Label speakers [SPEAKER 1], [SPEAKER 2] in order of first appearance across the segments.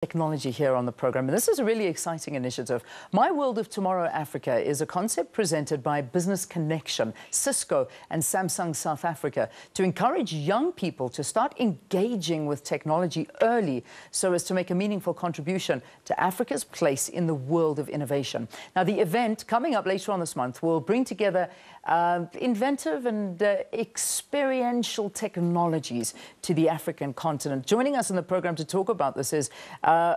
[SPEAKER 1] Technology here on the program, and this is a really exciting initiative. My World of Tomorrow Africa is a concept presented by Business Connection, Cisco and Samsung South Africa to encourage young people to start engaging with technology early so as to make a meaningful contribution to Africa's place in the world of innovation. Now, the event coming up later on this month will bring together inventive and experiential technologies to the African continent. Joining us in the program to talk about this is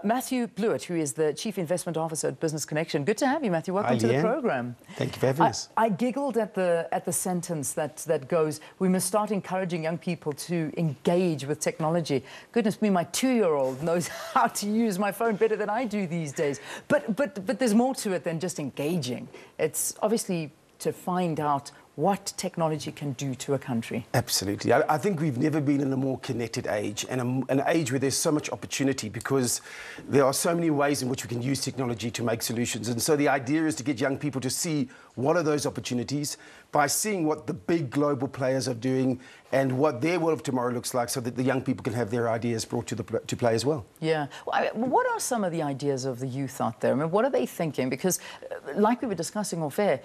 [SPEAKER 1] Matthew Blewett, who is the Chief Investment Officer at Business Connection. Good to have you, Matthew. Welcome to the program.
[SPEAKER 2] Thank you for having us.
[SPEAKER 1] I giggled at the sentence that goes, we must start encouraging young people to engage with technology. Goodness me, my 2-year-old knows how to use my phone better than I do these days. But there's more to it than just engaging. It's obviously to find out what technology can do to a country.
[SPEAKER 2] Absolutely. I think we've never been in a more connected age, and an age where there's so much opportunity because there are so many ways in which we can use technology to make solutions. And so the idea is to get young people to see what are those opportunities by seeing what the big global players are doing and what their world of tomorrow looks like so that the young people can have their ideas brought to play as well.
[SPEAKER 1] Yeah. Well, what are some of the ideas of the youth out there? I mean, what are they thinking? Because like we were discussing off air,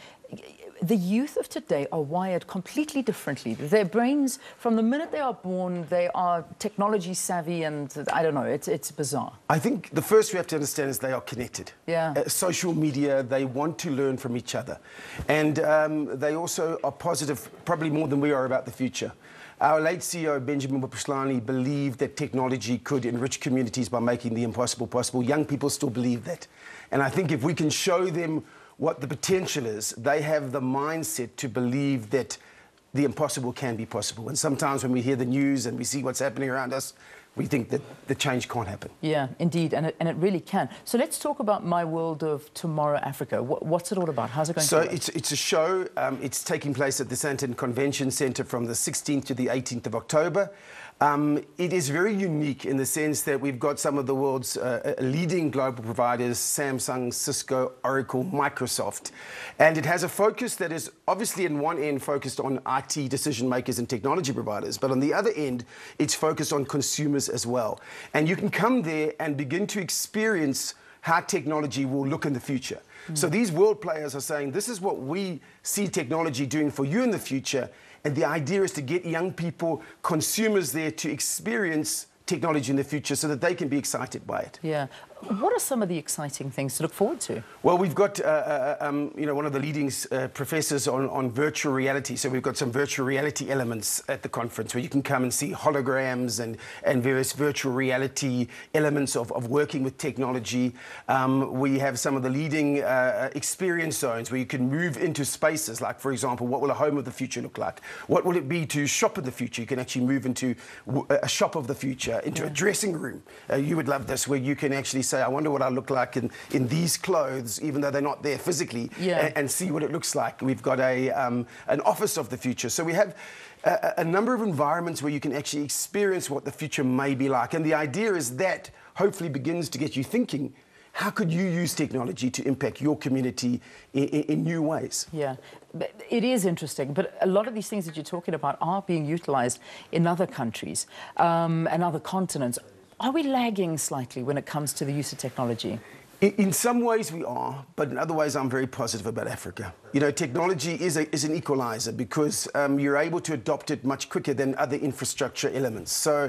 [SPEAKER 1] the youth of today are wired completely differently. Their brains, from the minute they are born, they are technology savvy, and I don't know, it's bizarre.
[SPEAKER 2] I think the first we have to understand is they are connected.
[SPEAKER 1] Yeah.
[SPEAKER 2] Social media, they want to learn from each other. And they also are positive, probably more than we are, about the future. Our late CEO, Benjamin Mapushlani, believed that technology could enrich communities by making the impossible possible. Young people still believe that. And I think if we can show them what the potential is, they have the mindset to believe that the impossible can be possible. And sometimes when we hear the news and we see what's happening around us, we think that the change can't happen.
[SPEAKER 1] Yeah, indeed, and it really can. So let's talk about My World of Tomorrow Africa. What's it all about? How's it going to work?
[SPEAKER 2] So it's a show. It's taking place at the Sandton Convention Centre from the 16th to the 18th of October. It is very unique in the sense that we've got some of the world's leading global providers, Samsung, Cisco, Oracle, Microsoft. And it has a focus that is obviously in one end focused on IT decision makers and technology providers, but on the other end, it's focused on consumers as well. And you can come there and begin to experience how technology will look in the future. So these world players are saying, this is what we see technology doing for you in the future. And the idea is to get young people, consumers there, to experience technology in the future so that they can be excited by it.
[SPEAKER 1] Yeah. What are some of the exciting things to look forward to?
[SPEAKER 2] Well, we've got, one of the leading professors on virtual reality. So we've got some virtual reality elements at the conference where you can come and see holograms and various virtual reality elements of working with technology. We have some of the leading experience zones where you can move into spaces like, for example, what will a home of the future look like? What will it be to shop in the future? You can actually move into a shop of the future, into a dressing room. You would love this, where you can actually say, I wonder what I look like in these clothes, even though they're not there physically, and see what it looks like. We've got an office of the future. So we have a number of environments where you can actually experience what the future may be like. And the idea is that hopefully begins to get you thinking, how could you use technology to impact your community in new ways?
[SPEAKER 1] Yeah, it is interesting, but a lot of these things that you're talking about are being utilized in other countries and other continents. Are we lagging slightly when it comes to the use of technology?
[SPEAKER 2] In some ways we are, but in other ways I'm very positive about Africa. You know, technology is an equalizer because you're able to adopt it much quicker than other infrastructure elements. So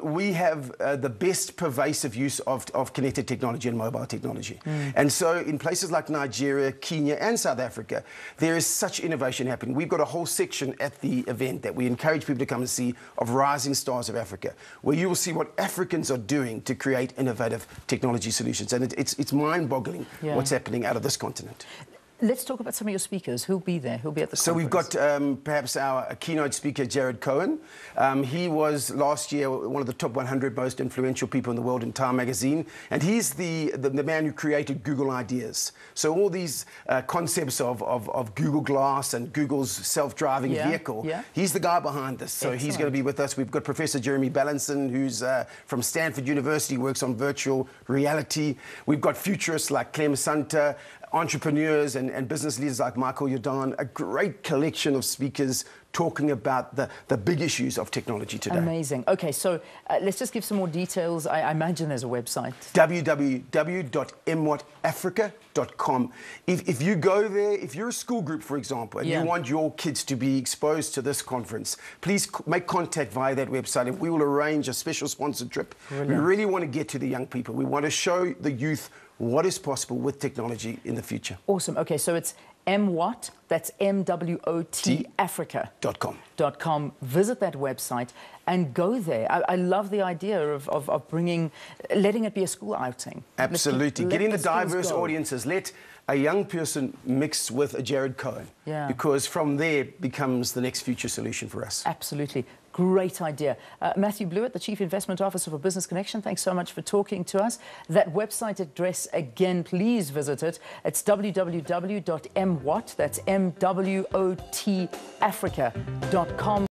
[SPEAKER 2] we have the best pervasive use of connected technology and mobile technology. And so in places like Nigeria, Kenya and South Africa, there is such innovation happening. We've got a whole section at the event that we encourage people to come and see of Rising Stars of Africa, where you will see what Africans are doing to create innovative technology solutions. And it's mind-boggling what's happening out of this continent.
[SPEAKER 1] Let's talk about some of your speakers. Who'll be there? Who'll be at the conference?
[SPEAKER 2] So we've got perhaps our keynote speaker, Jared Cohen. He was last year one of the top 100 most influential people in the world in Time magazine. And he's the man who created Google Ideas. So all these concepts of Google Glass and Google's self-driving vehicle, he's the guy behind this. So he's going to be with us. We've got Professor Jeremy Ballinson, who's from Stanford University, works on virtual reality. We've got futurists like Clem Santa, entrepreneurs and business leaders like Michael Jordan, a great collection of speakers talking about the big issues of technology today.
[SPEAKER 1] Amazing. Okay, so let's just give some more details. I imagine there's a website.
[SPEAKER 2] www.mwhatafrica.com. If you go there, if you're a school group, for example, and you want your kids to be exposed to this conference, please make contact via that website and we will arrange a special sponsored trip. Brilliant. We really want to get to the young people. We want to show the youth what is possible with technology in the future.
[SPEAKER 1] Awesome. Okay, so it's MWOT, that's MWOT Africa.com. Visit that website and go there. I love the idea of letting it be a school outing.
[SPEAKER 2] Absolutely. Getting the diverse audiences. Let a young person mix with a Jared Cohen.
[SPEAKER 1] Yeah.
[SPEAKER 2] Because from there becomes the next future solution for us.
[SPEAKER 1] Absolutely. Great idea. Matthew Blewett, the Chief Investment Officer for Business Connection, thanks so much for talking to us. That website address, again, please visit it. It's www.mwot, that's MWOT Africa.com.